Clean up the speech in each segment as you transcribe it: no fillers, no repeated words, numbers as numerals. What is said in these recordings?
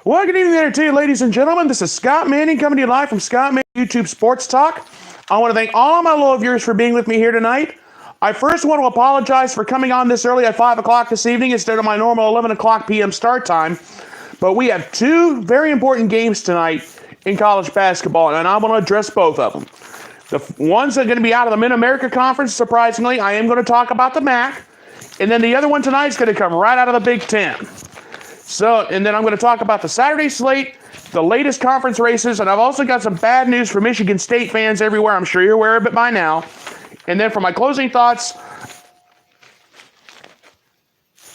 Well, good evening there to you, ladies and gentlemen. This is Scott Manning coming to you live from Scott Manning YouTube Sports Talk. I want to thank all of my loyal viewers for being with me here tonight. I first want to apologize for coming on this early at 5 o'clock this evening instead of my normal 11 o'clock p.m. start time. But we have two very important games tonight in college basketball, and I want to address both of them. The ones that are going to be out of the Mid-America Conference, surprisingly, I am going to talk about the MAC. And then the other one tonight is going to come right out of the Big Ten. And then I'm going to talk about the Saturday Slate, the latest conference races, and I've also got some bad news for Michigan State fans everywhere. I'm sure you're aware of it by now. And then for my closing thoughts,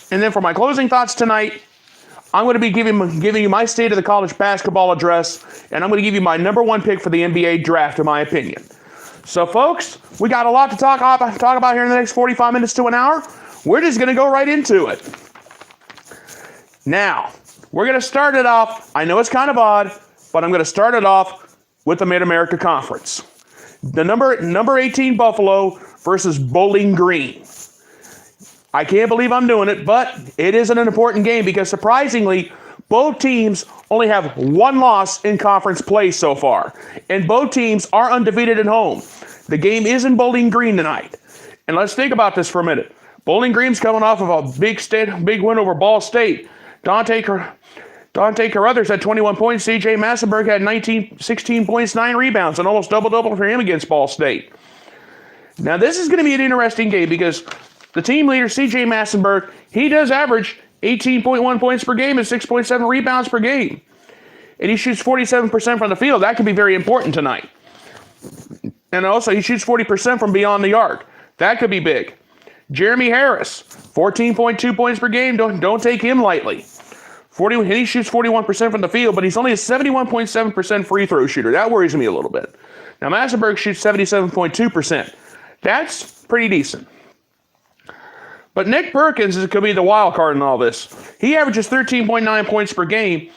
tonight, I'm going to be giving you my state of the college basketball address, and I'm going to give you my number one pick for the NBA draft, in my opinion. So, folks, we got a lot to talk about here in the next 45 minutes to an hour. We're just going to go right into it. Now, we're going to start it off. I know it's kind of odd, but I'm going to start it off with the Mid-America Conference. The number 18 Buffalo versus Bowling Green. I can't believe I'm doing it, but it is an important game because surprisingly, both teams only have one loss in conference play so far, and both teams are undefeated at home. The game is in Bowling Green tonight, and let's think about this for a minute. Bowling Green's coming off of a big win over Ball State. Dante Carruthers had 21 points. C.J. Massenberg had 16 points, 9 rebounds, and almost double-double for him against Ball State. Now, this is going to be an interesting game because the team leader, C.J. Massenberg, he does average 18.1 points per game and 6.7 rebounds per game. And he shoots 47% from the field. That could be very important tonight. And also, he shoots 40% from beyond the arc. That could be big. Jeremy Harris, 14.2 points per game. Don't take him lightly. He shoots 41% from the field, but he's only a 71.7% free throw shooter. That worries me a little bit. Now, Massenberg shoots 77.2%. That's pretty decent. But Nick Perkins could be the wild card in all this. He averages 13.9 points per game.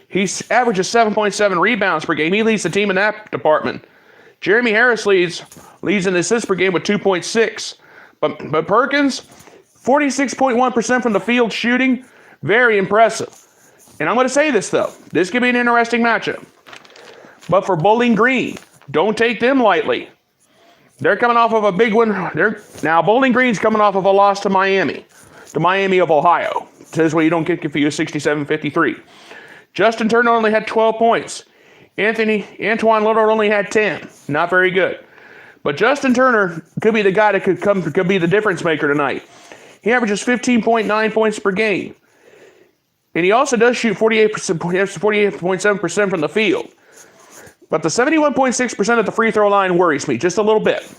He averages 7.7 rebounds per game. He leads the team in that department. Jeremy Harris leads in assists per game with 2.6. But Perkins, 46.1% from the field shooting, very impressive. And I'm going to say this, though. This could be an interesting matchup. But for Bowling Green, don't take them lightly. They're coming off of a big win. Now, Bowling Green's coming off of a loss to Miami of Ohio. This way you don't get confused, 67-53. Justin Turner only had 12 points. Antoine Little only had 10. Not very good. But Justin Turner could be the guy that could be the difference maker tonight. He averages 15.9 points per game. And he also does shoot 48.7% from the field. But the 71.6% at the free throw line worries me just a little bit.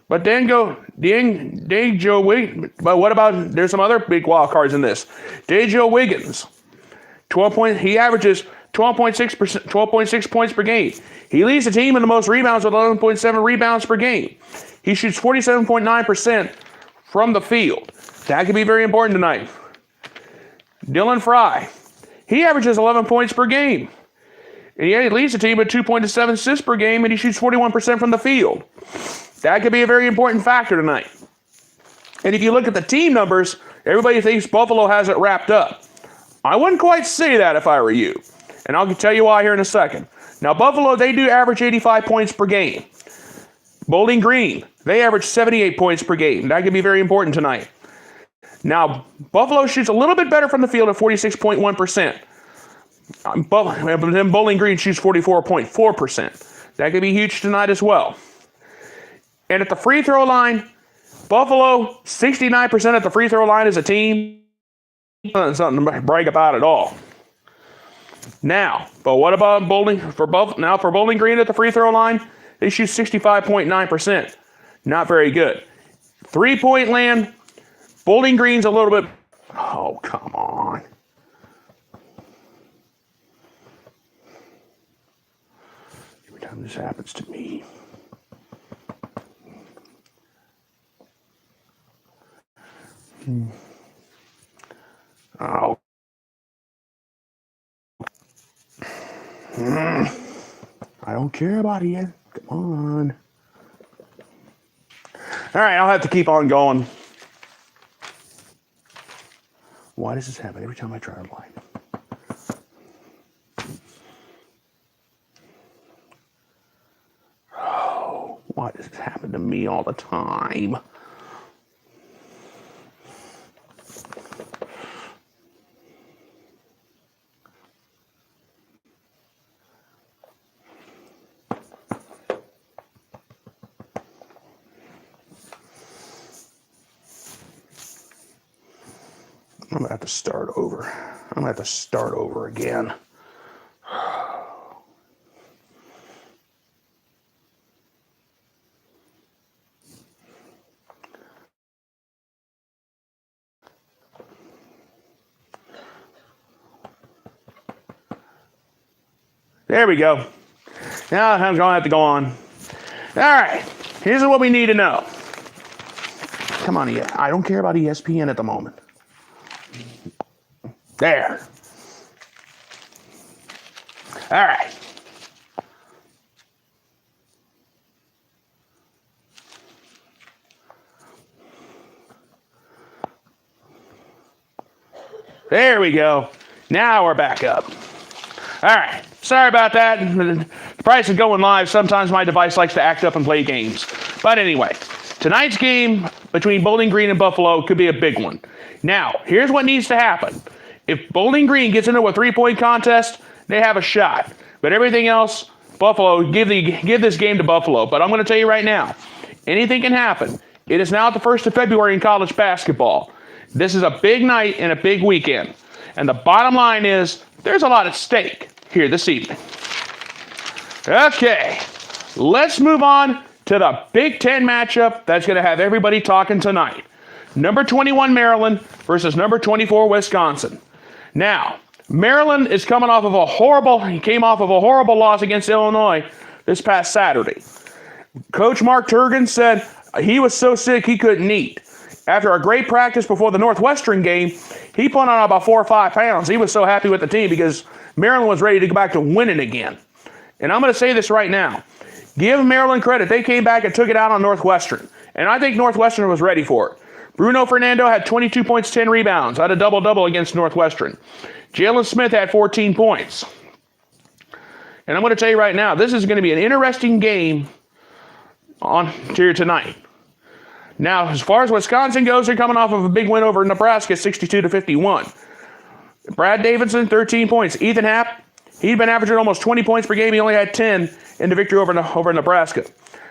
But but what about, there's some other big wild cards in this. Dejo Wiggins, he averages 12.6 points per game. He leads the team in the most rebounds with 11.7 rebounds per game. He shoots 47.9% from the field. That could be very important tonight. Dylan Fry, he averages 11 points per game. And he leads the team with 2.7 assists per game, and he shoots 41% from the field. That could be a very important factor tonight. And if you look at the team numbers, everybody thinks Buffalo has it wrapped up. I wouldn't quite say that if I were you. And I'll tell you why here in a second. Now, Buffalo, they do average 85 points per game. Bowling Green, they average 78 points per game. That could be very important tonight. Now, Buffalo shoots a little bit better from the field at 46.1%. But then Bowling Green shoots 44.4%. That could be huge tonight as well. And at the free throw line, Buffalo, 69% at the free throw line as a team. Something to brag about at all. Now, but what about Bowling Green at the free throw line? They shoot 65.9%. Not very good. 3-point land, Bowling Green's a little bit. Oh, come on. Every time this happens to me. Oh. I don't care about it yet. Come on. All right, I'll have to keep on going. Why does this happen every time I try to line? Why does this happen to me all the time? I'm going to have to start over. I'm going to have to start over again. There we go. Now I'm going to have to go on. All right. Here's what we need to know. Come on, I don't care about ESPN at the moment. There. All right. There we go. Now we're back up. All right. Sorry about that. The price of going live. Sometimes my device likes to act up and play games. But anyway, tonight's game between Bowling Green and Buffalo could be a big one. Now, here's what needs to happen. If Bowling Green gets into a three-point contest, they have a shot. But everything else, Buffalo, give this game to Buffalo. But I'm going to tell you right now, anything can happen. It is now the 1st of February in college basketball. This is a big night and a big weekend. And the bottom line is, there's a lot at stake here this evening. Okay, let's move on to the Big Ten matchup that's going to have everybody talking tonight. Number 21 Maryland versus number 24 Wisconsin. Now, Maryland is coming off of a horrible loss against Illinois this past Saturday. Coach Mark Turgeon said he was so sick he couldn't eat. After a great practice before the Northwestern game, he put on about 4 or 5 pounds. He was so happy with the team because Maryland was ready to go back to winning again. And I'm going to say this right now. Give Maryland credit. They came back and took it out on Northwestern. And I think Northwestern was ready for it. Bruno Fernando had 22 points, 10 rebounds. Had a double-double against Northwestern. Jalen Smith had 14 points. And I'm going to tell you right now, this is going to be an interesting game on here tonight. Now, as far as Wisconsin goes, they're coming off of a big win over Nebraska, 62-51. Brad Davidson, 13 points. Ethan Happ, he'd been averaging almost 20 points per game. He only had 10 in the victory over Nebraska.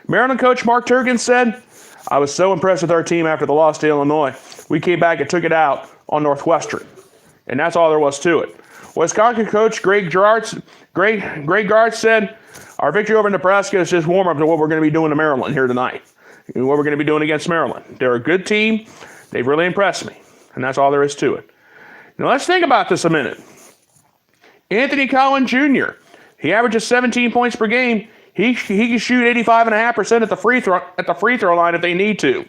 Maryland coach Mark Turgeon said, I was so impressed with our team after the loss to Illinois. We came back and took it out on Northwestern. And that's all there was to it. Wisconsin coach Greg Gard said, our victory over Nebraska is just warm-up to what we're going to be doing to Maryland here tonight. And what we're going to be doing against Maryland. They're a good team. They've really impressed me. And that's all there is to it. Now let's think about this a minute. Anthony Cowan Jr., he averages 17 points per game. He can shoot 85.5% at the free throw line if they need to.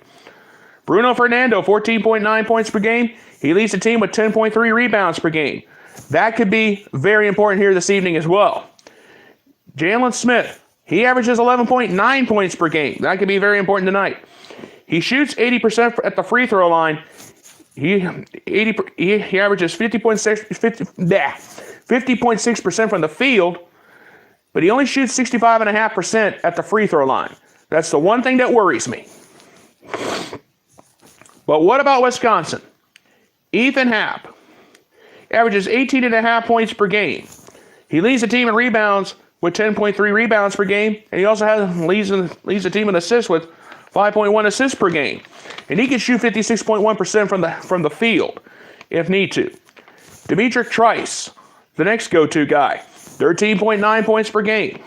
Bruno Fernando, 14.9 points per game. He leads the team with 10.3 rebounds per game. That could be very important here this evening as well. Jalen Smith, he averages 11.9 points per game. That could be very important tonight. He shoots 80% at the free throw line. He averages 50.6% from the field, but he only shoots 65.5% at the free throw line. That's the one thing that worries me. But what about Wisconsin? Ethan Happ averages 18.5 points per game. He leads the team in rebounds with 10.3 rebounds per game, and he also leads the team in assists with 5.1 assists per game. And he can shoot 56.1% from the field if need to. Demetric Trice, the next go-to guy, 13.9 points per game.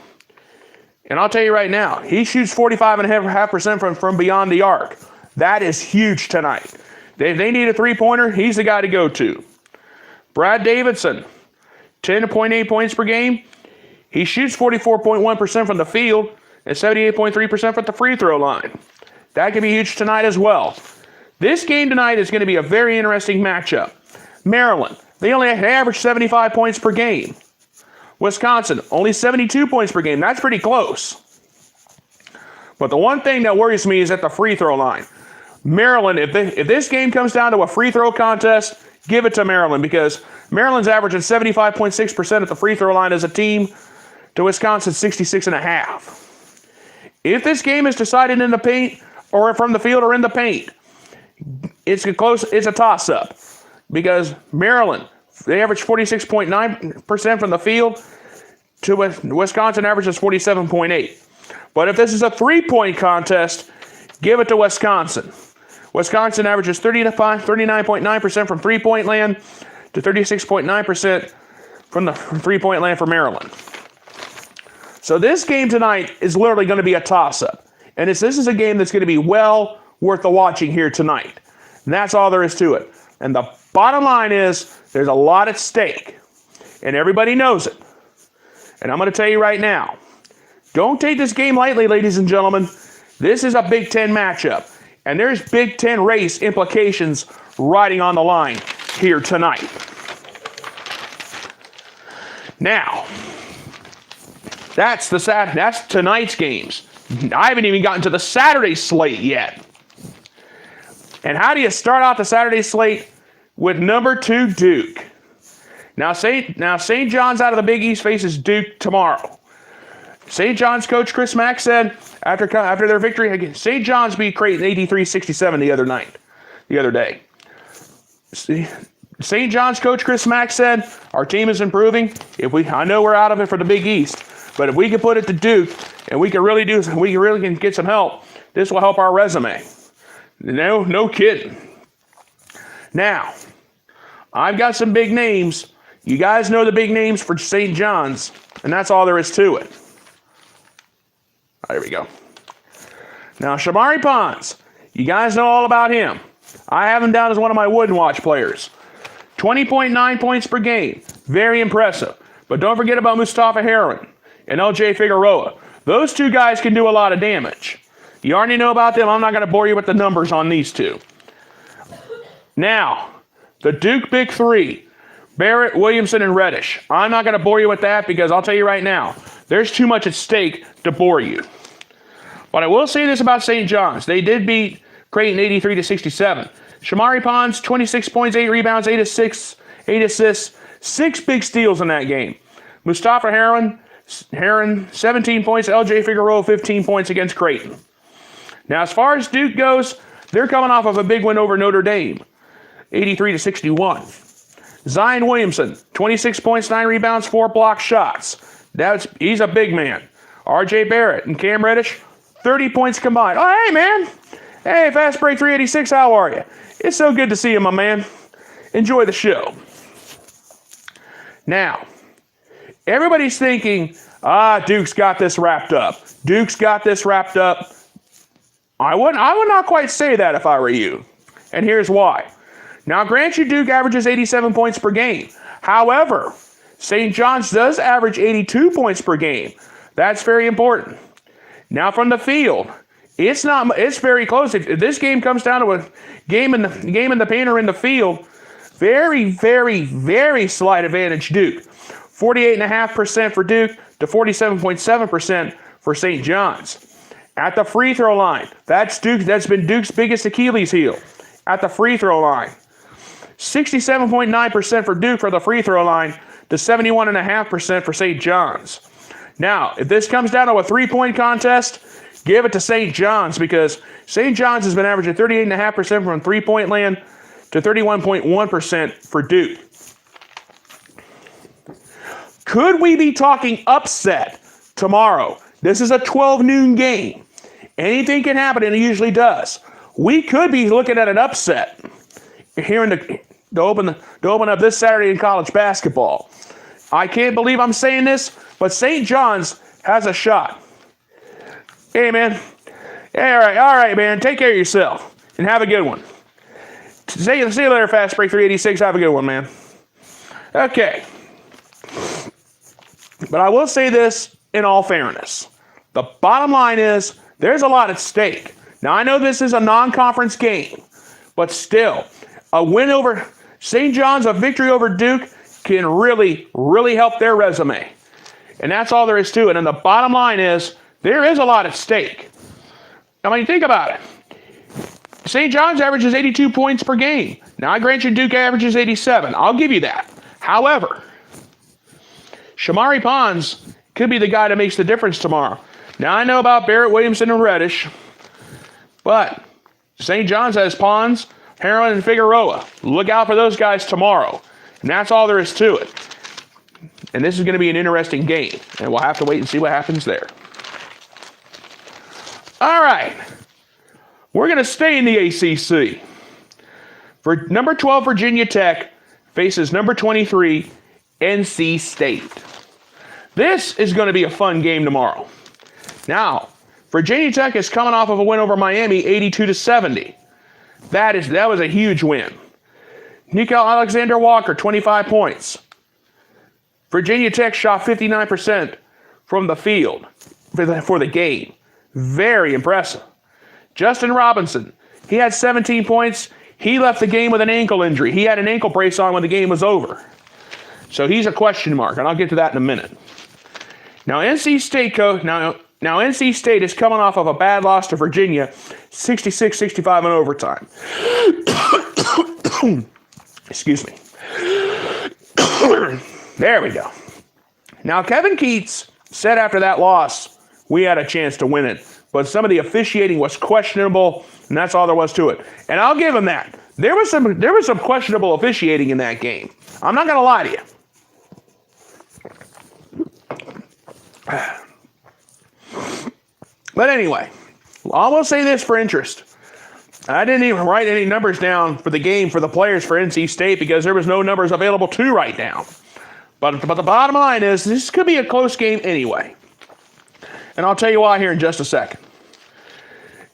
And I'll tell you right now, he shoots 45.5% from beyond the arc. That is huge tonight. If they need a three-pointer, he's the guy to go to. Brad Davidson, 10.8 points per game. He shoots 44.1% from the field and 78.3% from the free throw line. That could be huge tonight as well. This game tonight is going to be a very interesting matchup. Maryland, they only average 75 points per game. Wisconsin, only 72 points per game. That's pretty close. But the one thing that worries me is at the free throw line. Maryland, if this game comes down to a free throw contest, give it to Maryland because Maryland's averaging 75.6% at the free throw line as a team to Wisconsin's 66.5. If this game is decided in the paint or from the field or in the paint, it's a toss-up because Maryland, they average 46.9% from the field to Wisconsin averages 47.8%. But if this is a three-point contest, give it to Wisconsin. Wisconsin averages 39.9% from three-point land to 36.9% from the three-point land for Maryland. So this game tonight is literally going to be a toss-up. And this is a game that's going to be well worth the watching here tonight. And that's all there is to it. And the bottom line is there's a lot at stake. And everybody knows it. And I'm going to tell you right now, don't take this game lightly, ladies and gentlemen. This is a Big Ten matchup. And there's Big Ten race implications riding on the line here tonight. Now, that's tonight's games. I haven't even gotten to the Saturday slate yet. And how do you start off the Saturday slate? With number 2 Duke. Now St. John's out of the Big East faces Duke tomorrow. St. John's coach Chris Mack said after their victory against St. John's beat Creighton 83-67 the other day. St. John's coach Chris Mack said our team is improving. I know we're out of it for the Big East, but if we can put it to Duke and we can really get some help, this will help our resume. No kidding. Now, I've got some big names. You guys know the big names for St. John's, and that's all there is to it. There we go. Now, Shamari Pons, you guys know all about him. I have him down as one of my Wooden Watch players. 20.9 points per game. Very impressive. But don't forget about Mustafa Heron and LJ Figueroa. Those two guys can do a lot of damage. You already know about them. I'm not going to bore you with the numbers on these two. Now, the Duke Big Three, Barrett, Williamson, and Reddish. I'm not going to bore you with that because I'll tell you right now, there's too much at stake to bore you. But I will say this about St. John's. They did beat Creighton 83-67. Shamari Pons, 26 points, 8 rebounds, 8 assists, 6 big steals in that game. Mustafa Heron, 17 points, LJ Figueroa, 15 points against Creighton. Now, as far as Duke goes, they're coming off of a big win over Notre Dame, 83-61. Zion Williamson, 26 points, 9 rebounds, 4 block shots. He's a big man. RJ Barrett and Cam Reddish, 30 points combined. Oh, hey, man. Hey, Fast Break 386, how are you? It's so good to see you, my man. Enjoy the show. Now, everybody's thinking, Duke's got this wrapped up. Duke's got this wrapped up. I would not quite say that if I were you. And here's why. Now, grant you, Duke averages 87 points per game. However, St. John's does average 82 points per game. That's very important. Now, from the field, it's very close. If this game comes down to a game in the paint or in the field, very, very, very slight advantage Duke. 48.5% for Duke to 47.7% for St. John's. At the free throw line, that's been Duke's biggest Achilles heel. At the free throw line, 67.9% for Duke for the free throw line to 71.5% for St. John's. Now, if this comes down to a three-point contest, give it to St. John's because St. John's has been averaging 38.5% from three-point land to 31.1% for Duke. Could we be talking upset tomorrow? This is a 12 noon game. Anything can happen, and it usually does. We could be looking at an upset here to open up this Saturday in college basketball. I can't believe I'm saying this, but St. John's has a shot. Hey, man. Hey, all right, man. Take care of yourself and have a good one. See you later, Fast Break 386. Have a good one, man. Okay. But I will say this in all fairness. The bottom line is there's a lot at stake. Now, I know this is a non-conference game, but still, a win over St. John's, a victory over Duke can really, really help their resume. And that's all there is to it. And the bottom line is there is a lot at stake. I mean, think about it. St. John's averages 82 points per game. Now, I grant you Duke averages 87. I'll give you that. However, Shamari Pons could be the guy that makes the difference tomorrow. Now, I know about Barrett, Williamson, and Reddish, but St. John's has Pons, Harlan, and Figueroa. Look out for those guys tomorrow. And that's all there is to it. And this is going to be an interesting game, and we'll have to wait and see what happens there. All right. We're going to stay in the ACC. For number 12, Virginia Tech faces number 23, NC State. This is going to be a fun game tomorrow. Now, Virginia Tech is coming off of a win over Miami, 82-70. That was a huge win. Nickel Alexander-Walker, 25 points. Virginia Tech shot 59% from the field for the game. Very impressive. Justin Robinson, he had 17 points. He left the game with an ankle injury. He had an ankle brace on when the game was over. So he's a question mark, and I'll get to that in a minute. Now, NC State is coming off of a bad loss to Virginia, 66-65 in overtime. Excuse me. There we go. Now, Kevin Keats said after that loss, we had a chance to win it, but some of the officiating was questionable, and that's all there was to it. And I'll give him that. There was some questionable officiating in that game. I'm not going to lie to you. But anyway, I will say this for interest. I didn't even write any numbers down for the game for the players for NC State because there was no numbers available to write down. But the bottom line is this could be a close game anyway. And I'll tell you why here in just a second.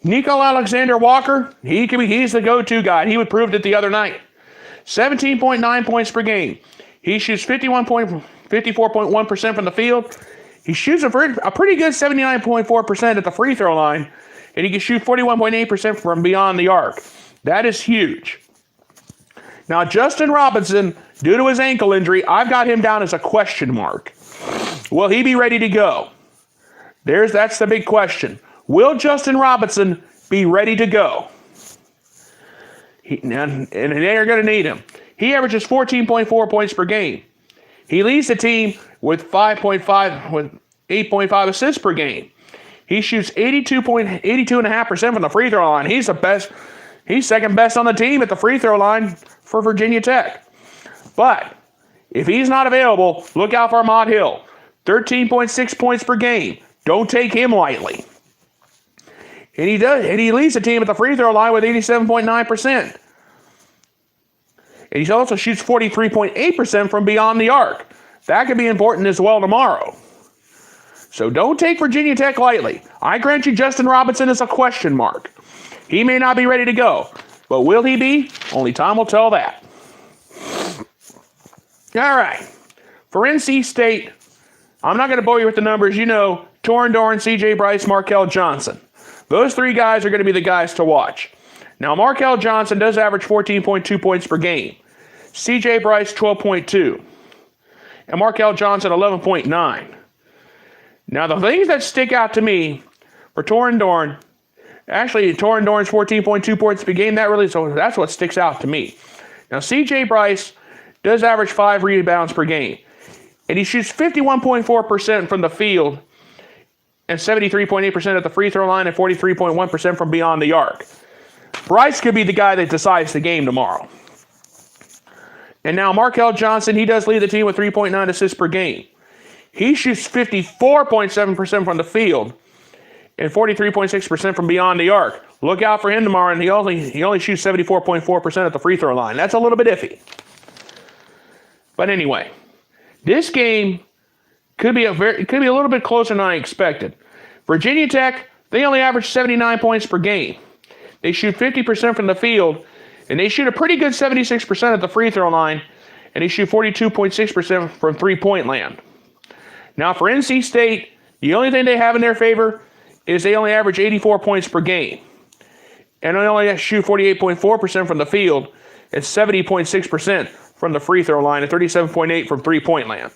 Nickel Alexander-Walker, he's the go-to guy. He proved it the other night. 17.9 points per game. He shoots 54.1% from the field. He shoots a pretty good 79.4% at the free throw line, and he can shoot 41.8% from beyond the arc. That is huge. Now, Justin Robinson, due to his ankle injury, I've got him down as a question mark. Will he be ready to go? That's the big question. Will Justin Robinson be ready to go? And they are going to need him. He averages 14.4 points per game. He leads the team with 8.5 assists per game. He shoots 82.5% from the free throw line. He's the best. He's second best on the team at the free throw line for Virginia Tech. But if he's not available, look out for Ahmad Hill. 13.6 points per game. Don't take him lightly. And he leads the team at the free throw line with 87.9%. And he also shoots 43.8% from beyond the arc. That could be important as well tomorrow. So don't take Virginia Tech lightly. I grant you Justin Robinson is a question mark. He may not be ready to go, but will he be? Only time will tell that. All right. For NC State, I'm not going to bore you with the numbers. You know, Torrin Dorn, C.J. Bryce, Markel Johnson. Those three guys are going to be the guys to watch. Now, Markel Johnson does average 14.2 points per game. C.J. Bryce, 12.2. And Markel Johnson, 11.9. Now, the things that stick out to me for Torrin Dorn, actually, Torrin Dorn's 14.2 points per game, that's what sticks out to me. Now, C.J. Bryce does average 5 rebounds per game. And he shoots 51.4% from the field and 73.8% at the free throw line and 43.1% from beyond the arc. Bryce could be the guy that decides the game tomorrow. And now Markel Johnson, he does lead the team with 3.9 assists per game. He shoots 54.7% from the field and 43.6% from beyond the arc. Look out for him tomorrow, and he only shoots 74.4% at the free throw line. That's a little bit iffy. But anyway, this game could be a little bit closer than I expected. Virginia Tech, they only average 79 points per game. They shoot 50% from the field, and they shoot a pretty good 76% at the free throw line, and they shoot 42.6% from three-point land. Now, for NC State, the only thing they have in their favor is they only average 84 points per game, and they only shoot 48.4% from the field and 70.6% from the free throw line and 37.8% from three-point land.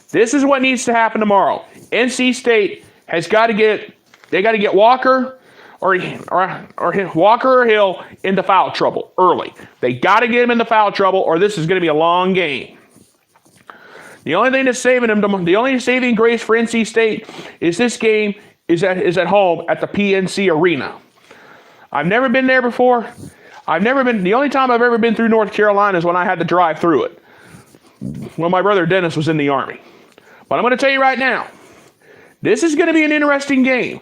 This is what needs to happen tomorrow. NC State has got to get Walker or Walker or Hill into foul trouble early. They got to get him into foul trouble, or this is going to be a long game. The only thing that's saving them, the only saving grace for NC State is this game is at home at the PNC Arena. I've never been there before. The only time I've ever been through North Carolina is when I had to drive through it, when my brother Dennis was in the Army. But I'm going to tell you right now, this is going to be an interesting game.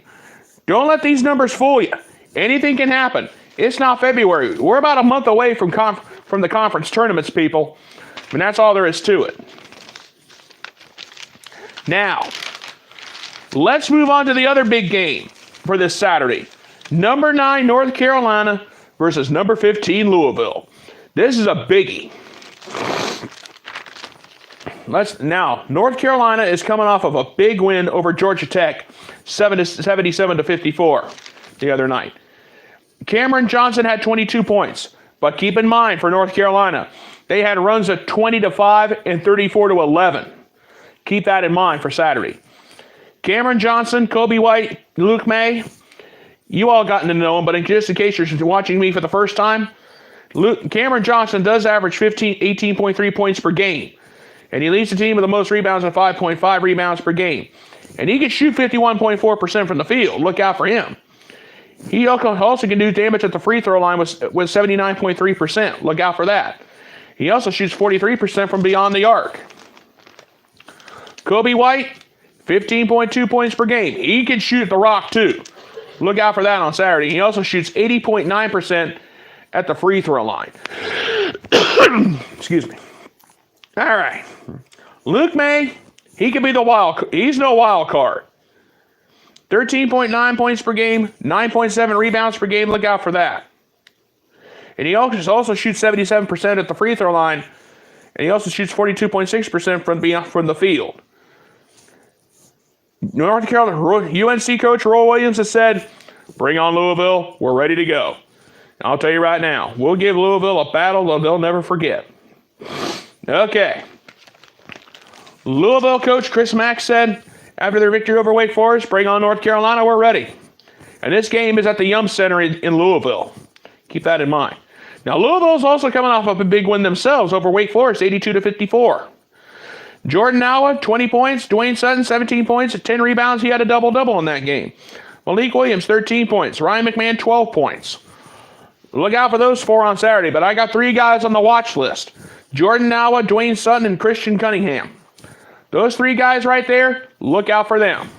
Don't let these numbers fool you. Anything can happen. It's not February. We're about a month away from the conference tournaments, people. And that's all there is to it. Now, let's move on to the other big game for this Saturday. Number 9 North Carolina versus number 15 Louisville. This is a biggie. Now, North Carolina is coming off of a big win over Georgia Tech, 77-54 the other night. Cameron Johnson had 22 points, but keep in mind for North Carolina, they had runs of 20-5 and 34-11. Keep that in mind for Saturday. Cameron Johnson, Kobe White, Luke May, you all gotten to know him, but just in case you're watching me for the first time, Cameron Johnson does average 18.3 points per game. And he leads the team with the most rebounds at 5.5 rebounds per game. And he can shoot 51.4% from the field. Look out for him. He also can do damage at the free throw line with 79.3%. Look out for that. He also shoots 43% from beyond the arc. Kobe White, 15.2 points per game. He can shoot at the rock too. Look out for that on Saturday. He also shoots 80.9% at the free throw line. Excuse me. All right. Luke May, he could be he's no wild card. 13.9 points per game, 9.7 rebounds per game. Look out for that. And he also shoots 77% at the free throw line. And he also shoots 42.6% from the field. North Carolina, UNC coach Roy Williams has said, bring on Louisville. We're ready to go. And I'll tell you right now, we'll give Louisville a battle they'll never forget. Okay. Louisville coach Chris Mack said, after their victory over Wake Forest, bring on North Carolina, we're ready. And this game is at the Yum Center in Louisville. Keep that in mind. Now, Louisville's also coming off of a big win themselves over Wake Forest, 82-54. Jordan Nowa, 20 points. Dwayne Sutton, 17 points. 10 rebounds. He had a double-double in that game. Malik Williams, 13 points. Ryan McMahon, 12 points. Look out for those 4 on Saturday, but I got 3 guys on the watch list. Jordan Nowa, Dwayne Sutton, and Christian Cunningham. Those 3 guys right there, look out for them.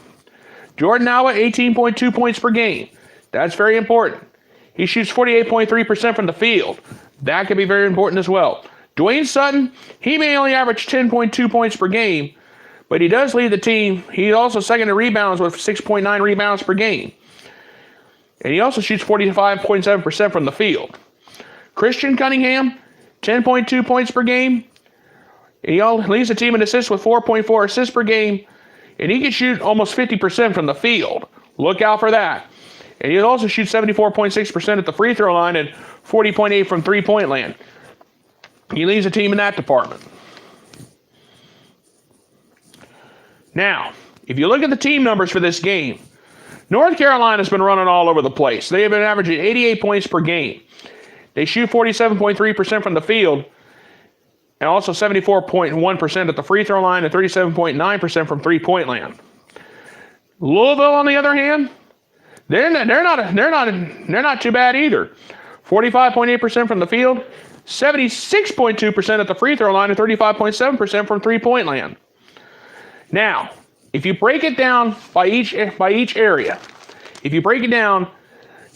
Jordan Nowa, 18.2 points per game. That's very important. He shoots 48.3% from the field. That could be very important as well. Dwayne Sutton, he may only average 10.2 points per game, but he does lead the team. He's also second in rebounds with 6.9 rebounds per game. And he also shoots 45.7% from the field. Christian Cunningham, 10.2 points per game. He leads the team in assists with 4.4 assists per game. And he can shoot almost 50% from the field. Look out for that. And he also shoots 74.6% at the free throw line and 40.8% from three-point land. He leads the team in that department. Now, if you look at the team numbers for this game, North Carolina's been running all over the place. They have been averaging 88 points per game. They shoot 47.3% from the field and also 74.1% at the free throw line and 37.9% from three-point land. Louisville, on the other hand, they're not too bad either. 45.8% from the field, 76.2% at the free throw line, and 35.7% from three-point land. Now, if you break it down by each area, if you break it down,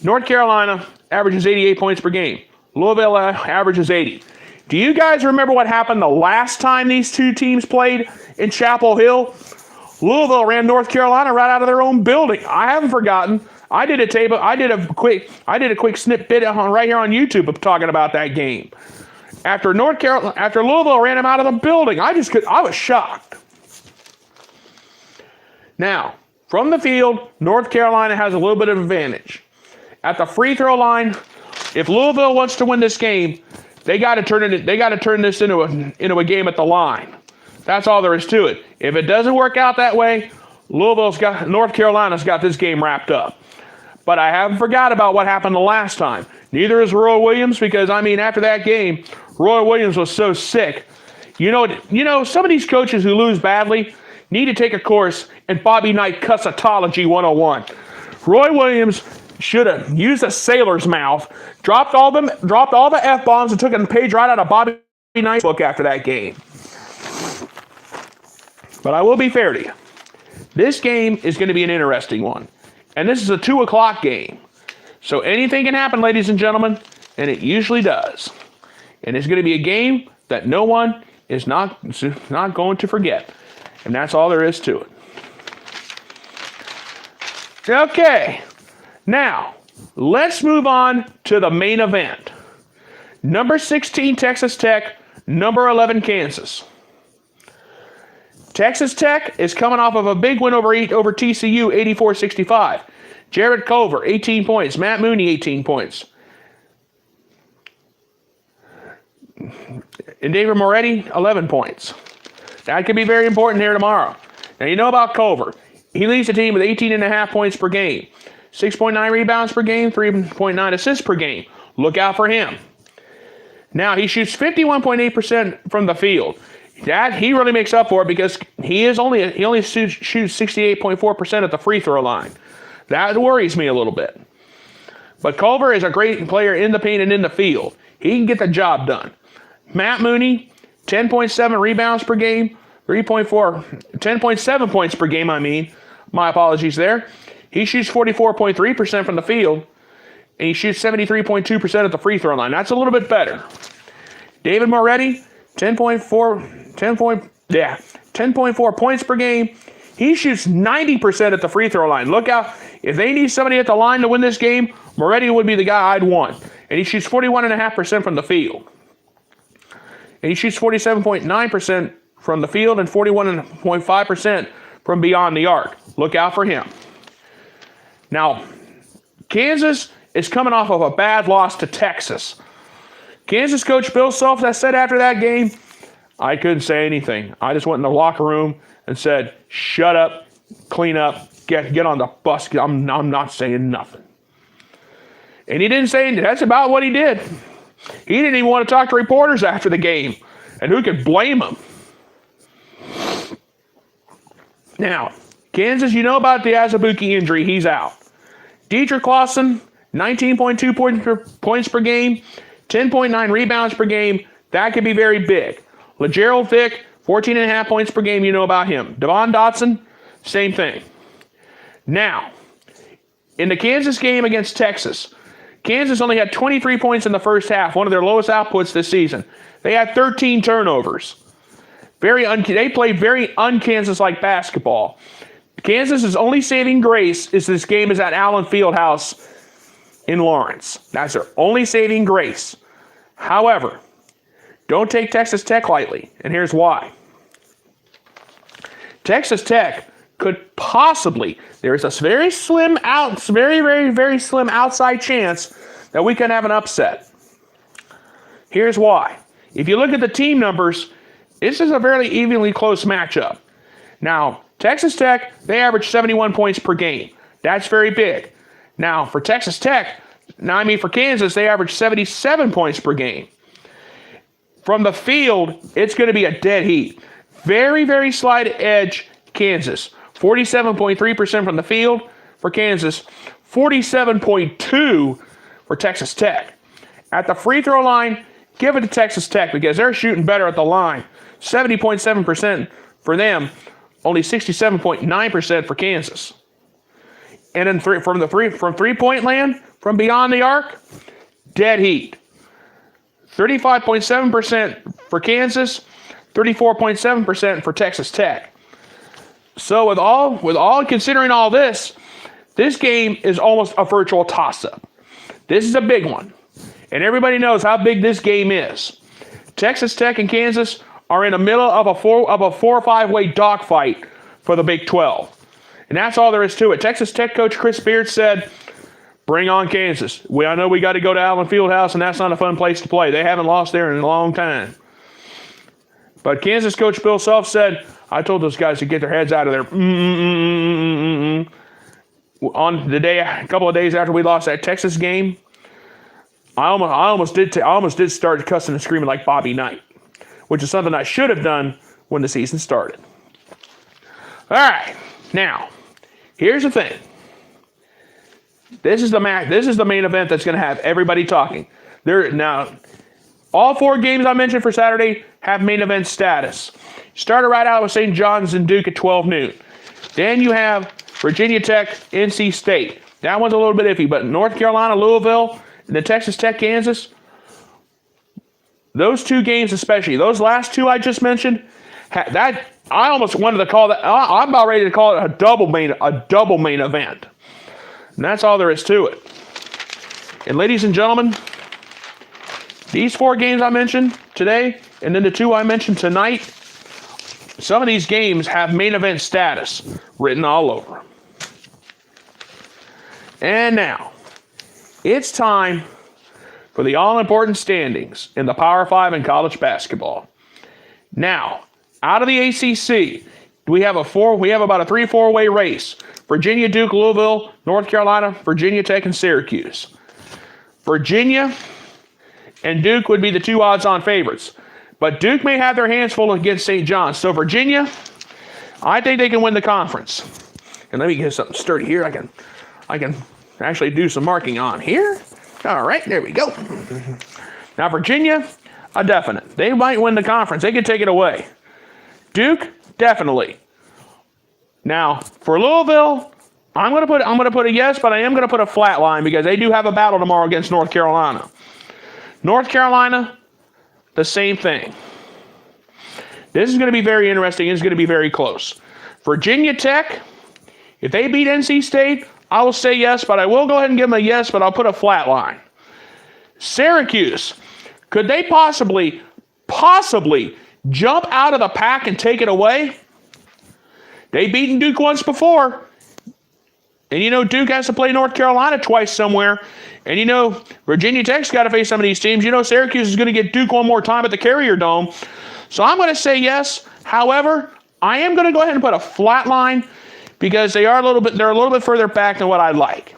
North Carolina averages 88 points per game. Louisville averages 80. Do you guys remember what happened the last time these two teams played in Chapel Hill? Louisville ran North Carolina right out of their own building. I haven't forgotten. I did a quick snippet right here on YouTube of talking about that game. After Louisville ran them out of the building, I was shocked. Now, from the field, North Carolina has a little bit of advantage. At the free throw line, if Louisville wants to win this game, they got to turn this into a game at the line. That's all there is to it. If it doesn't work out that way, North Carolina's got this game wrapped up. But I haven't forgot about what happened the last time. Neither is Roy Williams, because after that game, Roy Williams was so sick. You know, some of these coaches who lose badly, need to take a course in Bobby Knight Cussatology 101. Roy Williams should have used a sailor's mouth, dropped all the F-bombs, and took a page right out of Bobby Knight's book after that game. But I will be fair to you. This game is going to be an interesting one. And this is a 2 o'clock game. So anything can happen, ladies and gentlemen, and it usually does. And it's going to be a game that no one is not going to forget. And that's all there is to it. Okay. Now, let's move on to the main event. Number 16, Texas Tech. Number 11, Kansas. Texas Tech is coming off of a big win over TCU, 84-65. Jared Culver, 18 points. Matt Mooney, 18 points. And David Moretti, 11 points. That could be very important here tomorrow. Now, you know about Culver. He leads the team with 18.5 points per game. 6.9 rebounds per game, 3.9 assists per game. Look out for him. Now, he shoots 51.8% from the field. That he really makes up for it because he only shoots 68.4% at the free throw line. That worries me a little bit. But Culver is a great player in the paint and in the field. He can get the job done. Matt Mooney, 10.7 rebounds per game, 10.7 points per game, My apologies there. He shoots 44.3% from the field, and he shoots 73.2% at the free throw line. That's a little bit better. David Moretti, 10.4 points per game. He shoots 90% at the free throw line. Look out. If they need somebody at the line to win this game, Moretti would be the guy I'd want. And he shoots 41.5% from the field. And he shoots 47.9% from the field and 41.5% from beyond the arc. Look out for him. Now, Kansas is coming off of a bad loss to Texas. Kansas coach Bill Self said after that game, I couldn't say anything. I just went in the locker room and said, shut up, clean up, get on the bus. I'm not saying nothing. And he didn't say anything. That's about what he did. He didn't even want to talk to reporters after the game. And who could blame him? Now, Kansas, you know about the Azubuike injury. He's out. Dietrich Clausen, 19.2 points per game, 10.9 rebounds per game. That could be very big. LeGerald Vick, 14.5 points per game. You know about him. Devon Dotson, same thing. Now, in the Kansas game against Texas, Kansas only had 23 points in the first half, one of their lowest outputs this season. They had 13 turnovers. They played very un-Kansas-like basketball. Kansas's only saving grace is this game is at Allen Fieldhouse in Lawrence. That's their only saving grace. However, don't take Texas Tech lightly, and here's why. Texas Tech could possibly, there's a very slim outside chance that we can have an upset. Here's why. If you look at the team numbers, this is a fairly evenly close matchup. Now, Texas Tech, they average 71 points per game. That's very big. Now, for Texas Tech, for Kansas, they average 77 points per game. From the field, it's going to be a dead heat. Very, very slight edge, Kansas. 47.3% from the field for Kansas. 47.2% for Texas Tech. At the free throw line, give it to Texas Tech because they're shooting better at the line. 70.7% for them. Only 67.9% for Kansas. And then from three-point land, from beyond the arc, dead heat. 35.7% for Kansas, 34.7% for Texas Tech. So considering all this game is almost a virtual toss-up. This is a big one. And everybody knows how big this game is. Texas Tech and Kansas are in the middle of a 4 or 5 way dogfight for the Big 12. And that's all there is to it. Texas Tech coach Chris Beard said, bring on Kansas. I know we got to go to Allen Fieldhouse, and that's not a fun place to play. They haven't lost there in a long time. But Kansas coach Bill Self said, I told those guys to get their heads out of there. On the day, a couple of days after we lost that Texas game, I almost did start cussing and screaming like Bobby Knight, which is something I should have done when the season started. All right. Now, here's the thing. This is the main event that's going to have everybody talking. Now, all 4 games I mentioned for Saturday have main event status. Started right out with St. John's and Duke at 12 noon. Then you have Virginia Tech, NC State. That one's a little bit iffy, but North Carolina, Louisville, and the Texas Tech, Kansas, those 2 games especially, those last 2 I just mentioned, that I almost wanted to call that. I'm about ready to call it a double main event, and that's all there is to it. And ladies and gentlemen, these 4 games I mentioned today, and then the 2 I mentioned tonight, some of these games have main event status written all over them. And now, it's time for the all-important standings in the Power 5 in college basketball. Now, out of the ACC, we have about a 3-4-way race. Virginia, Duke, Louisville, North Carolina, Virginia Tech, and Syracuse. Virginia and Duke would be the 2 odds-on favorites. But Duke may have their hands full against St. John's. So Virginia, I think they can win the conference. And let me get something sturdy here. I can actually do some marking on here. All right, there we go. Now Virginia, a definite. They might win the conference. They could take it away. Duke, definitely. Now for Louisville, I'm gonna put a yes, but I am gonna put a flat line because they do have a battle tomorrow against North Carolina. North Carolina, the same thing. This is going to be very interesting. It's going to be very close. Virginia Tech, if they beat NC State, I will say yes, but I will go ahead and give them a yes, but I'll put a flat line. Syracuse, could they possibly jump out of the pack and take it away? They've beaten Duke once before. And you know Duke has to play North Carolina twice somewhere. And you know Virginia Tech's got to face some of these teams. You know Syracuse is going to get Duke one more time at the Carrier Dome. So I'm going to say yes. However, I am going to go ahead and put a flat line because they're a little bit further back than what I'd like.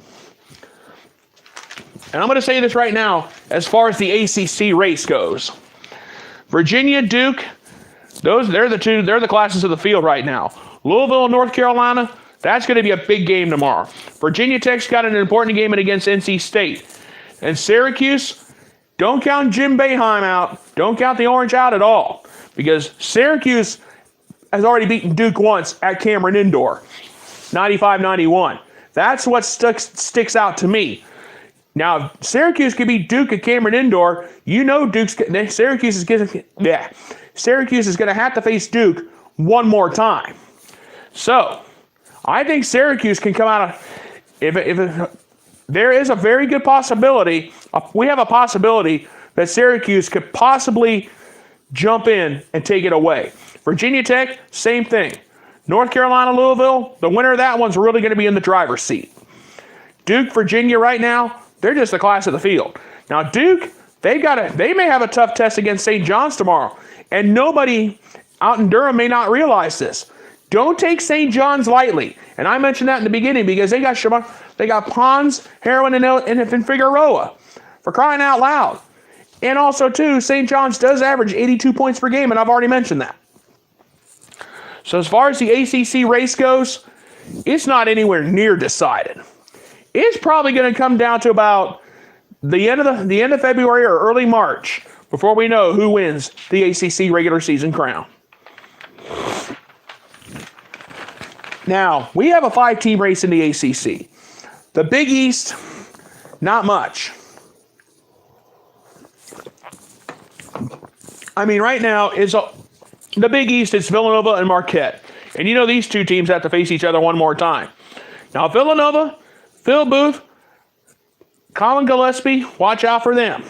And I'm going to say this right now as far as the ACC race goes. Virginia, Duke, they're the classes of the field right now. Louisville and North Carolina, that's going to be a big game tomorrow. Virginia Tech's got an important game against NC State. And Syracuse, don't count Jim Boeheim out. Don't count the Orange out at all. Because Syracuse has already beaten Duke once at Cameron Indoor, 95-91. That's what sticks out to me. Now, if Syracuse could beat Duke at Cameron Indoor, you know Syracuse is going to have to face Duke one more time. So, I think Syracuse can come out of, there is a very good possibility, we have a possibility that Syracuse could possibly jump in and take it away. Virginia Tech, same thing. North Carolina, Louisville, the winner of that one's really going to be in the driver's seat. Duke, Virginia right now, they're just the class of the field. Now Duke, they may have a tough test against St. John's tomorrow. And nobody out in Durham may not realize this. Don't take St. John's lightly. And I mentioned that in the beginning because they got Pons, Heroin, and Figueroa. For crying out loud. And also, too, St. John's does average 82 points per game, and I've already mentioned that. So as far as the ACC race goes, it's not anywhere near decided. It's probably going to come down to about the end of February or early March before we know who wins the ACC regular season crown. Now, we have a 5-team race in the ACC. The Big East, not much. I mean, right now, the Big East is Villanova and Marquette. And you know these two teams have to face each other one more time. Now, Villanova, Phil Booth, Colin Gillespie, watch out for them.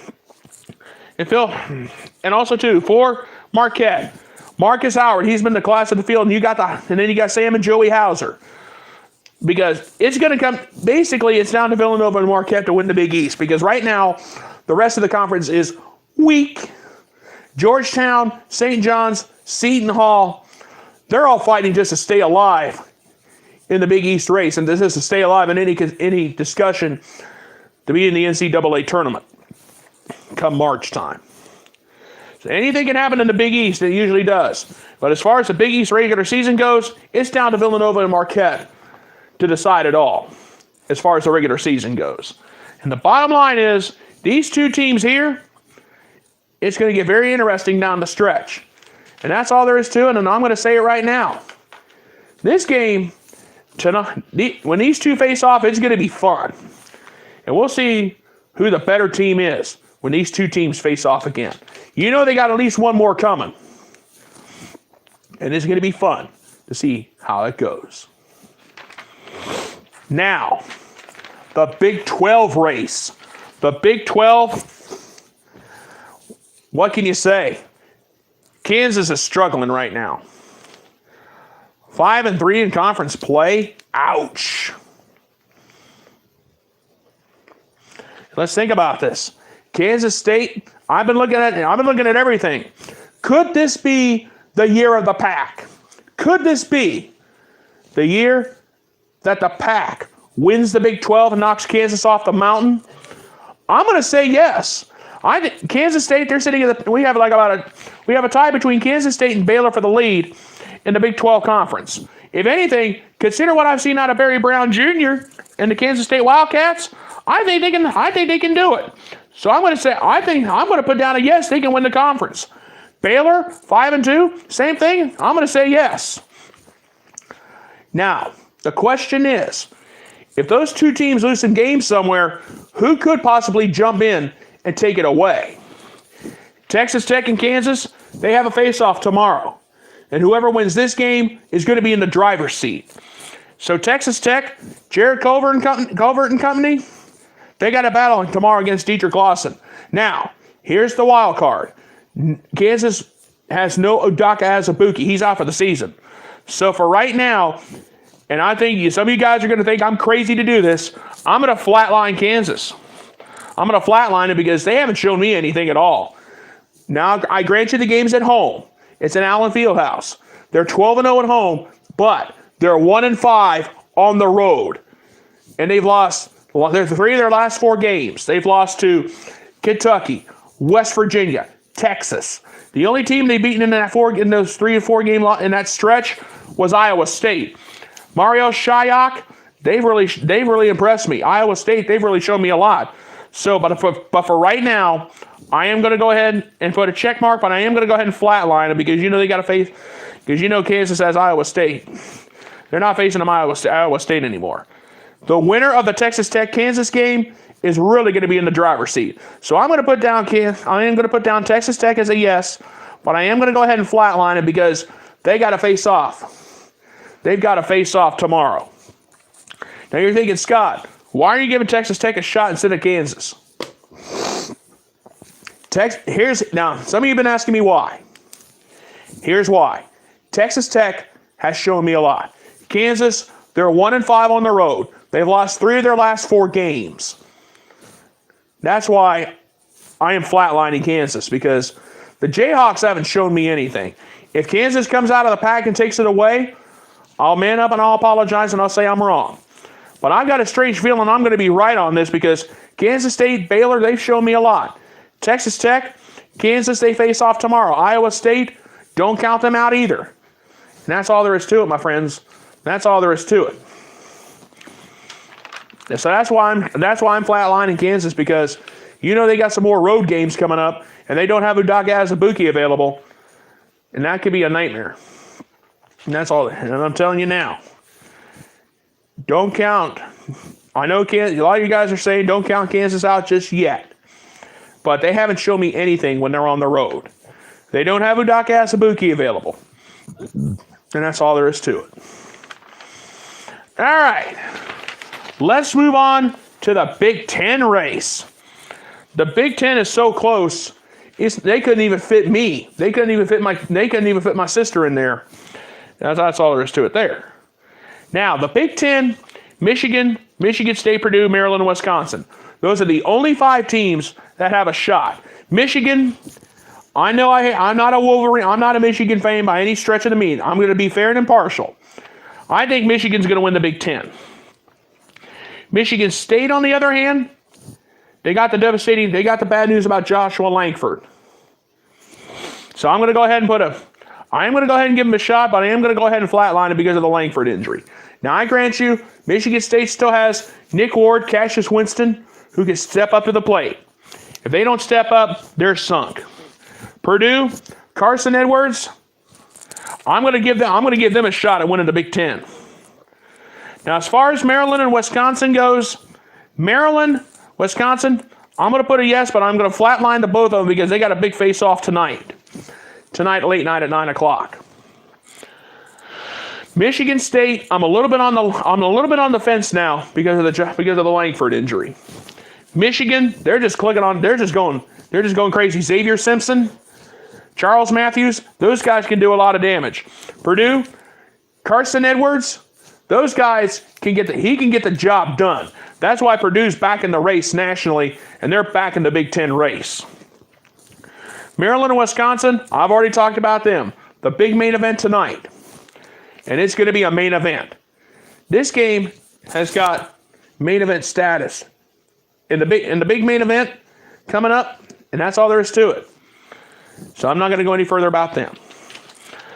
And also, too, for Marquette, Marcus Howard, he's been the class of the field, and then you got Sam and Joey Hauser. Because it's going to come, basically, it's down to Villanova and Marquette to win the Big East. Because right now, the rest of the conference is weak. Georgetown, St. John's, Seton Hall, they're all fighting just to stay alive in the Big East race. And this is to stay alive in any discussion to be in the NCAA tournament come March time. anything can happen in the Big East. It usually does. But as far as the Big East regular season goes, it's down to Villanova and Marquette to decide it all as far as the regular season goes. And the bottom line is, these two teams here, it's going to get very interesting down the stretch. And that's all there is to it, and I'm going to say it right now. This game, tonight, when these two face off, it's going to be fun. And we'll see who the better team is when these two teams face off again. You know they got at least one more coming. And it's going to be fun to see how it goes. Now, the Big 12 race. The Big 12, what can you say? Kansas is struggling right now. 5-3 in conference play. Ouch. Let's think about this. Kansas State, I've been looking at everything. Could this be the year of the pack? Could this be the year that the pack wins the Big 12 and knocks Kansas off the mountain? I'm going to say yes. Kansas State, they're sitting at we have a tie between Kansas State and Baylor for the lead in the Big 12 conference. If anything, consider what I've seen out of Barry Brown Jr. and the Kansas State Wildcats. I think they can do it. So I'm going to say I'm going to put down a yes. They can win the conference. Baylor 5-2, same thing. I'm going to say yes. Now the question is, if those two teams lose some games somewhere, who could possibly jump in and take it away? Texas Tech and Kansas, they have a face-off tomorrow. And whoever wins this game is going to be in the driver's seat. So Texas Tech, Jared Culver and company, they got a battle tomorrow against Dietrich Lawson. Now, here's the wild card. Kansas has no Udaka Azubuike. He's out for the season. So for right now, and I think some of you guys are going to think I'm crazy to do this, I'm going to flatline Kansas. I'm going to flatline it because they haven't shown me anything at all. Now, I grant you the game's at home. It's in Allen Fieldhouse. They're 12-0 at home, but they're 1-5 on the road. And they've lost 3 of their last 4 games. They've lost to Kentucky, West Virginia, Texas. The only team they've beaten in those 3 or 4 game in that stretch was Iowa State. Mario Shayok, they've really impressed me. Iowa State, they've really shown me a lot. So, but for right now, I am going to go ahead and put a check mark, but I am going to go ahead and flatline it because you know they got to face, because you know Kansas has Iowa State. They're not facing them Iowa State anymore. The winner of the Texas Tech-Kansas game is really going to be in the driver's seat. So I'm going to put down Texas Tech as a yes, but I am going to go ahead and flatline it because they got to face off. They've got to face off tomorrow. Now you're thinking, Scott, why are you giving Texas Tech a shot instead of Kansas? Now, some of you have been asking me why. Here's why. Texas Tech has shown me a lot. Kansas, they're 1-5 on the road. They've lost 3 of their last 4 games. That's why I am flatlining Kansas, because the Jayhawks haven't shown me anything. If Kansas comes out of the pack and takes it away, I'll man up and I'll apologize and I'll say I'm wrong. But I've got a strange feeling I'm going to be right on this because Kansas State, Baylor, they've shown me a lot. Texas Tech, Kansas, they face off tomorrow. Iowa State, don't count them out either. And that's all there is to it, my friends. That's all there is to it. And so that's why I'm flatlining Kansas, because you know they got some more road games coming up, and they don't have Udaka Azubuike available, and that could be a nightmare. And that's all. And I'm telling you now, don't count. I know a lot of you guys are saying don't count Kansas out just yet, but they haven't shown me anything when they're on the road. They don't have Udaka Azubuike available, and that's all there is to it. All right. Let's move on to the Big Ten race. The Big Ten is so close, they couldn't even fit me. They couldn't even fit my sister in there. That's all there is to it there. Now, the Big Ten, Michigan State, Purdue, Maryland, and Wisconsin. Those are the only 5 teams that have a shot. Michigan, I know I'm not a Wolverine. I'm not a Michigan fan by any stretch of the mean. I'm going to be fair and impartial. I think Michigan's going to win the Big Ten. Michigan State, on the other hand, they got the bad news about Joshua Langford. So I'm going to go ahead and give him a shot, but I am going to go ahead and flatline it because of the Langford injury. Now, I grant you, Michigan State still has Nick Ward, Cassius Winston, who can step up to the plate. If they don't step up, they're sunk. Purdue, Carson Edwards, I'm going to give them a shot at winning the Big Ten. Now, as far as Maryland and Wisconsin goes, Maryland, Wisconsin, I'm going to put a yes, but I'm going to flatline the both of them because they got a big face-off tonight. Tonight, late night at 9 o'clock. Michigan State, I'm a little bit on the fence now because of the Langford injury. Michigan, they're just going crazy. Xavier Simpson, Charles Matthews, those guys can do a lot of damage. Purdue, Carson Edwards, those guys can get the job done. That's why Purdue's back in the race nationally, and they're back in the Big Ten race. Maryland and Wisconsin, I've already talked about them. The big main event tonight. And it's going to be a main event. This game has got main event status. In the big main event coming up, and that's all there is to it. So I'm not going to go any further about them.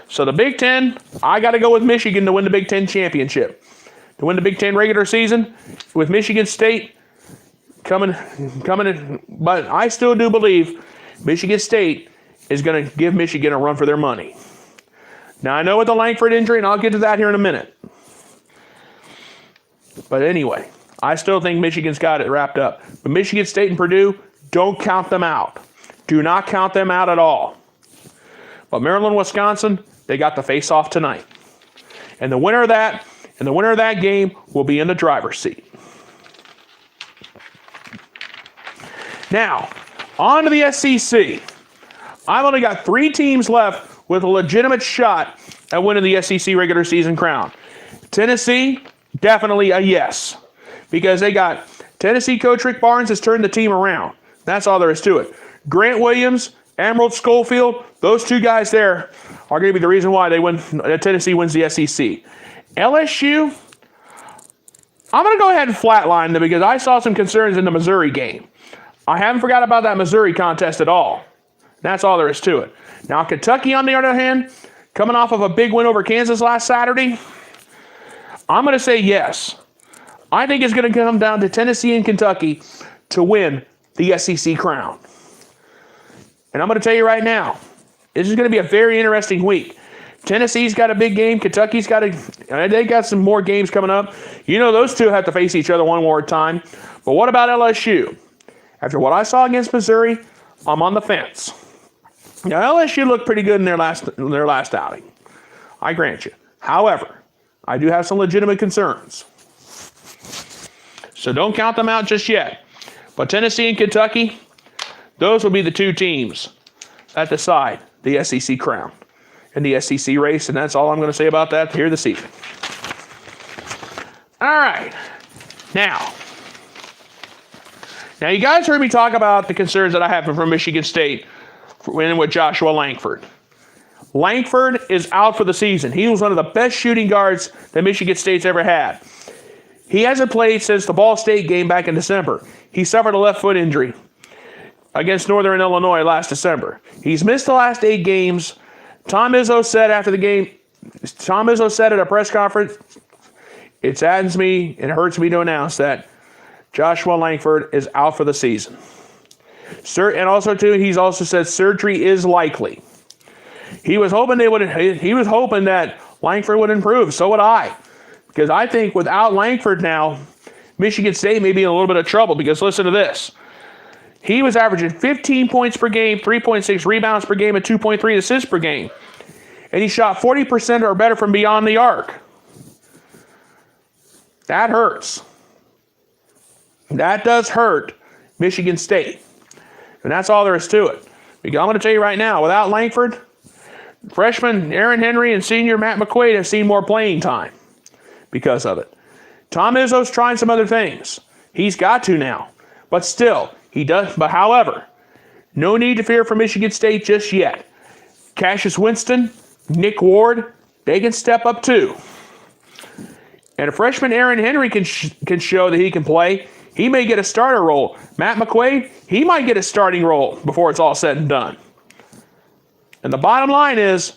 So the Big Ten, I got to go with Michigan to win the Big Ten championship. To win the Big Ten regular season with Michigan State coming in. But I still do believe Michigan State is going to give Michigan a run for their money. Now, I know with the Langford injury, and I'll get to that here in a minute. But anyway, I still think Michigan's got it wrapped up. But Michigan State and Purdue, don't count them out. Do not count them out at all. But Maryland, Wisconsin, they got the face-off tonight. And the winner of that game will be in the driver's seat. Now, on to the SEC. I've only got 3 teams left with a legitimate shot at winning the SEC regular season crown. Tennessee, definitely a yes. Because they got Tennessee coach Rick Barnes has turned the team around. That's all there is to it. Grant Williams, Emerald Schofield, those 2 guys there are going to be the reason why Tennessee wins the SEC. LSU, I'm going to go ahead and flatline them because I saw some concerns in the Missouri game. I haven't forgot about that Missouri contest at all. That's all there is to it. Now, Kentucky, on the other hand, coming off of a big win over Kansas last Saturday, I'm going to say yes. I think it's going to come down to Tennessee and Kentucky to win the SEC crown. And I'm going to tell you right now, this is going to be a very interesting week. Tennessee's got a big game. Kentucky's they got some more games coming up. You know, those 2 have to face each other one more time. But what about LSU? After what I saw against Missouri, I'm on the fence. Now, LSU looked pretty good in their last outing. I grant you. However, I do have some legitimate concerns. So don't count them out just yet. But Tennessee and Kentucky, those will be the 2 teams that decide the SEC crown and the SEC race. And that's all I'm going to say about that here this evening. All right. Now, you guys heard me talk about the concerns that I have from Michigan State winning with Joshua Langford. Langford is out for the season. He was one of the best shooting guards that Michigan State's ever had. He hasn't played since the Ball State game back in December. He suffered a left foot injury against Northern Illinois last December. He's missed the last 8 games. Tom Izzo said after the game, at a press conference, it saddens me and it hurts me to announce that Joshua Langford is out for the season. And also, too, he's also said surgery is likely. He was hoping that Langford would improve. So would I. Because I think without Langford now, Michigan State may be in a little bit of trouble. Because listen to this. He was averaging 15 points per game, 3.6 rebounds per game, and 2.3 assists per game. And he shot 40% or better from beyond the arc. That hurts. That does hurt Michigan State. And that's all there is to it. Because I'm going to tell you right now, without Langford, freshman Aaron Henry and senior Matt McQuaid have seen more playing time because of it. Tom Izzo's trying some other things. He's got to now. But still, he does. But however, no need to fear for Michigan State just yet. Cassius Winston, Nick Ward, they can step up too. And a freshman Aaron Henry can show that he can play. He may get a starter role. Matt McQuaid, he might get a starting role before it's all said and done. And the bottom line is,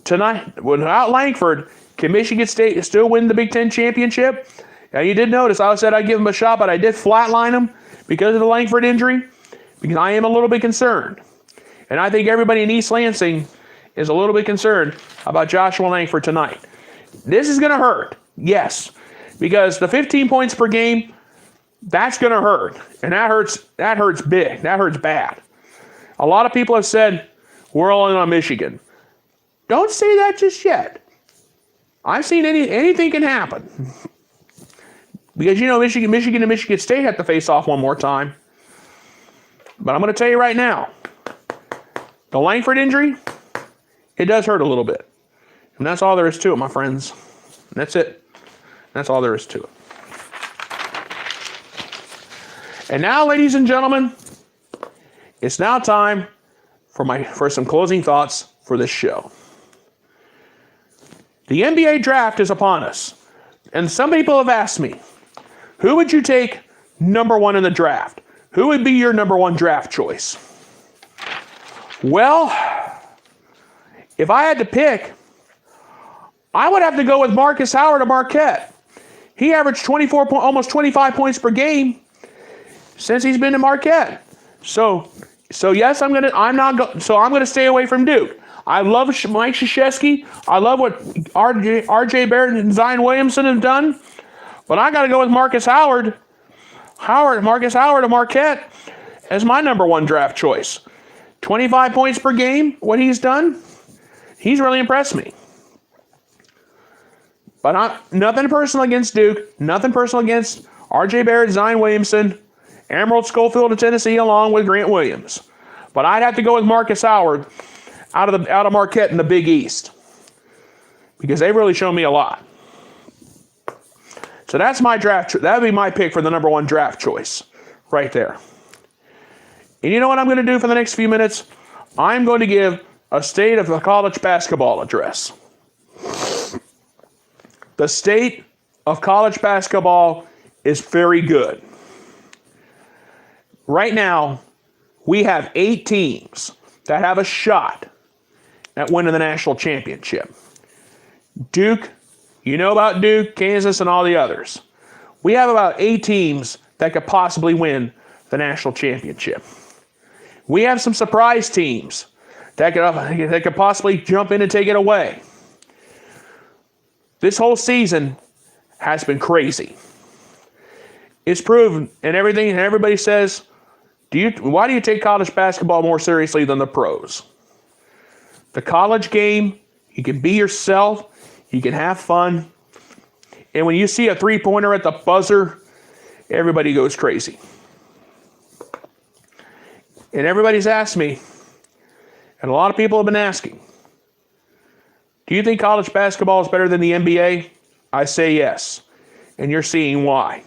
tonight, without Langford, can Michigan State still win the Big Ten championship? Now, you did notice I said I'd give them a shot, but I did flatline them because of the Langford injury, because I am a little bit concerned. And I think everybody in East Lansing is a little bit concerned about Joshua Langford tonight. This is going to hurt, yes, because the 15 points per game, that's going to hurt. And that hurts big. That hurts bad. A lot of people have said, we're all in on Michigan. Don't say that just yet. I've seen anything can happen. Because, Michigan and Michigan State have to face off one more time. But I'm going to tell you right now, the Langford injury, it does hurt a little bit. And that's all there is to it, my friends. That's it. That's all there is to it. And now, ladies and gentlemen, it's now time for some closing thoughts for this show. The NBA draft is upon us. And some people have asked me, who would you take number one in the draft? Who would be your number one draft choice? Well, if I had to pick, I would have to go with Marcus Howard of Marquette. He averaged almost 25 points per game since he's been in Marquette. So yes, I'm gonna stay away from Duke. I love Mike Krzyzewski. I love what R.J. Barrett and Zion Williamson have done. But I got to go with Marcus Howard. Marcus Howard of Marquette as my number one draft choice. 25 points per game, what he's done, he's really impressed me. But nothing personal against Duke, nothing personal against R.J. Barrett, Zion Williamson, Emerald Schofield of Tennessee, along with Grant Williams. But I'd have to go with Marcus Howard out of Marquette in the Big East, because they've really shown me a lot. So that's my draft. That would be my pick for the number one draft choice, right there. And you know what I'm going to do for the next few minutes? I'm going to give a state of the college basketball address. The state of college basketball is very good. Right now, we have 8 teams that have a shot at winning the national championship. Duke, you know about Duke, Kansas, and all the others. We have about 8 teams that could possibly win the national championship. We have some surprise teams that could possibly jump in and take it away. This whole season has been crazy. It's proven, and everybody says, why do you take college basketball more seriously than the pros? The college game, you can be yourself, you can have fun, and when you see a three-pointer at the buzzer, everybody goes crazy. And everybody's asked me, and a lot of people have been asking, do you think college basketball is better than the NBA? I say yes, and you're seeing why.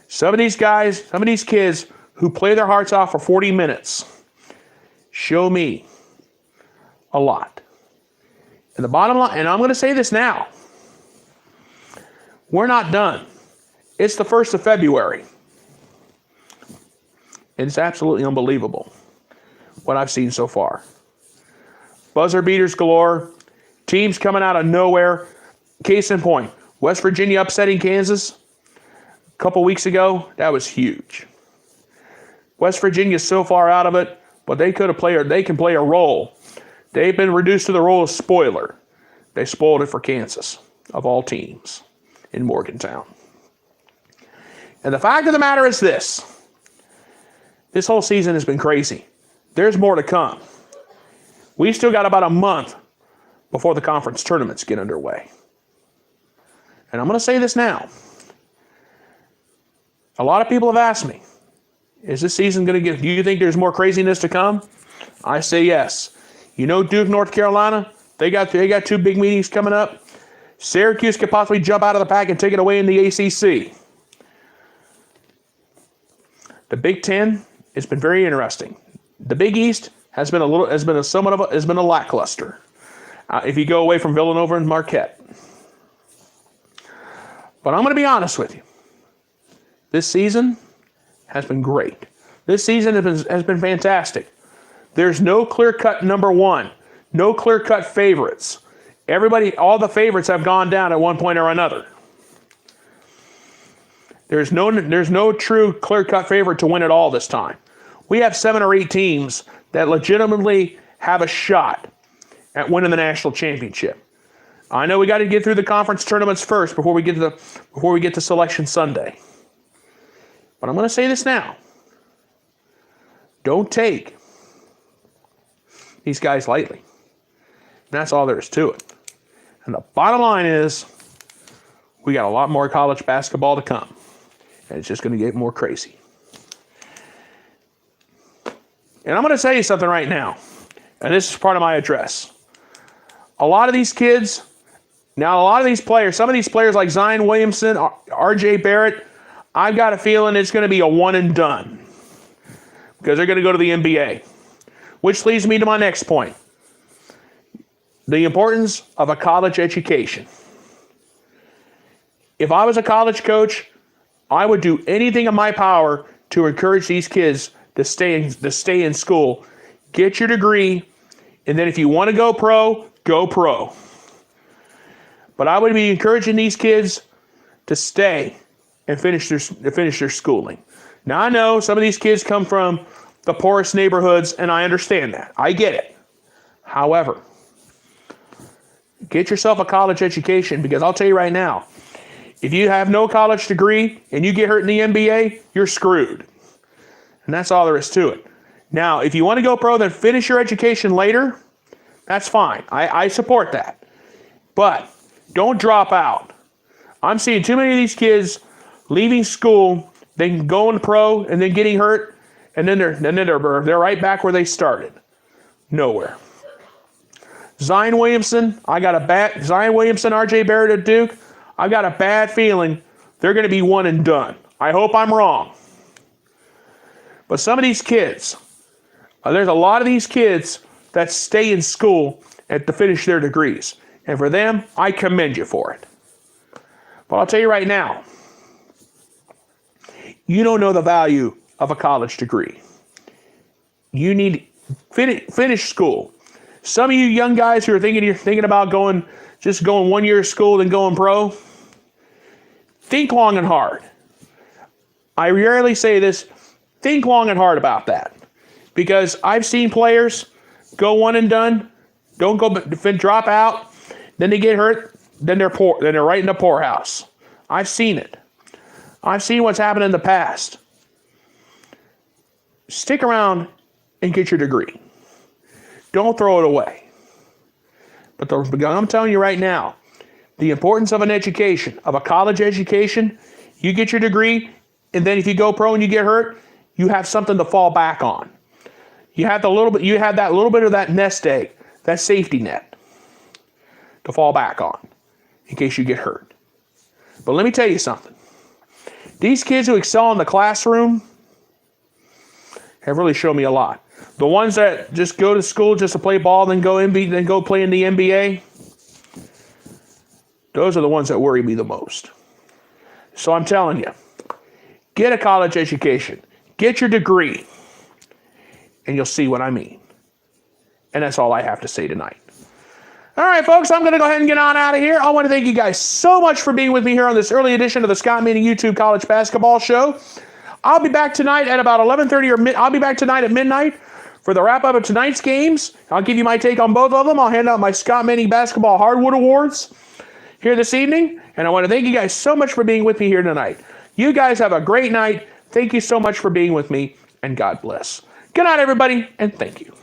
Some of these guys, some of these kids who play their hearts out for 40 minutes show me a lot. And the bottom line, and I'm going to say this now, we're not done. It's the 1st of February. And it's absolutely unbelievable what I've seen so far. Buzzer beaters galore, teams coming out of nowhere. Case in point, West Virginia upsetting Kansas a couple weeks ago. That was huge. West Virginia's so far out of it, but they can play a role. They've been reduced to the role of spoiler. They spoiled it for Kansas, of all teams, in Morgantown. And the fact of the matter is this. This whole season has been crazy. There's more to come. We still got about a month before the conference tournaments get underway. And I'm going to say this now. A lot of people have asked me, is this season going to do you think there's more craziness to come? I say yes. You know Duke, North Carolina, they got 2 big meetings coming up. Syracuse could possibly jump out of the pack and take it away in the ACC. The Big Ten, it's been very interesting. The Big East has been lackluster. If you go away from Villanova and Marquette. But I'm going to be honest with you. This season has been great. This season has been fantastic. There's no clear-cut number one. No clear-cut favorites. All the favorites have gone down at one point or another. There's no true clear-cut favorite to win it all this time. We have 7 or 8 teams that legitimately have a shot at winning the national championship. I know we got to get through the conference tournaments first before we get to Selection Sunday. But I'm going to say this now. Don't take these guys lightly. And that's all there is to it. And the bottom line is, we got a lot more college basketball to come. And it's just going to get more crazy. And I'm going to tell you something right now. And this is part of my address. A lot of these kids, now a lot of these players, some of these players like Zion Williamson, R.J. Barrett, I've got a feeling it's going to be a one and done. Because they're going to go to the NBA. Which leads me to my next point. The importance of a college education. If I was a college coach, I would do anything in my power to encourage these kids to stay in school. Get your degree, and then if you want to go pro, go pro. But I would be encouraging these kids to stay and finish their schooling. Now, I know some of these kids come from the poorest neighborhoods, and I understand that. I get it. However, get yourself a college education, because I'll tell you right now, if you have no college degree and you get hurt in the NBA, you're screwed. And that's all there is to it. Now, if you want to go pro, then finish your education later. That's fine. I support that. But don't drop out. I'm seeing too many of these kids leaving school, then going pro, and then getting hurt, and then they're right back where they started. Nowhere. Zion Williamson, R.J. Barrett at Duke, I've got a bad feeling they're going to be one and done. I hope I'm wrong. But some of these kids, there's a lot of these kids that stay in school to finish their degrees. And for them, I commend you for it. But I'll tell you right now, you don't know the value of a college degree. You need to finish school. Some of you young guys who are thinking about going 1 year of school and going pro, think long and hard. I rarely say this. Think long and hard about that. Because I've seen players go one and done, drop out, then they get hurt, then they're poor, then they're right in the poorhouse. I've seen it. I've seen what's happened in the past. Stick around and get your degree. Don't throw it away. But I'm telling you right now, the importance of an education, of a college education, you get your degree, and then if you go pro and you get hurt, you have something to fall back on. You have that little bit of that nest egg, that safety net to fall back on in case you get hurt. But let me tell you something. These kids who excel in the classroom have really shown me a lot. The ones that just go to school just to play ball, then go play in the NBA, those are the ones that worry me the most. So I'm telling you, get a college education. Get your degree. And you'll see what I mean. And that's all I have to say tonight. All right, folks, I'm going to go ahead and get on out of here. I want to thank you guys so much for being with me here on this early edition of the Scott Manning YouTube College Basketball Show. I'll be back tonight at about 11:30 I'll be back tonight at midnight for the wrap-up of tonight's games. I'll give you my take on both of them. I'll hand out my Scott Manning Basketball Hardwood Awards here this evening. And I want to thank you guys so much for being with me here tonight. You guys have a great night. Thank you so much for being with me, and God bless. Good night, everybody, and thank you.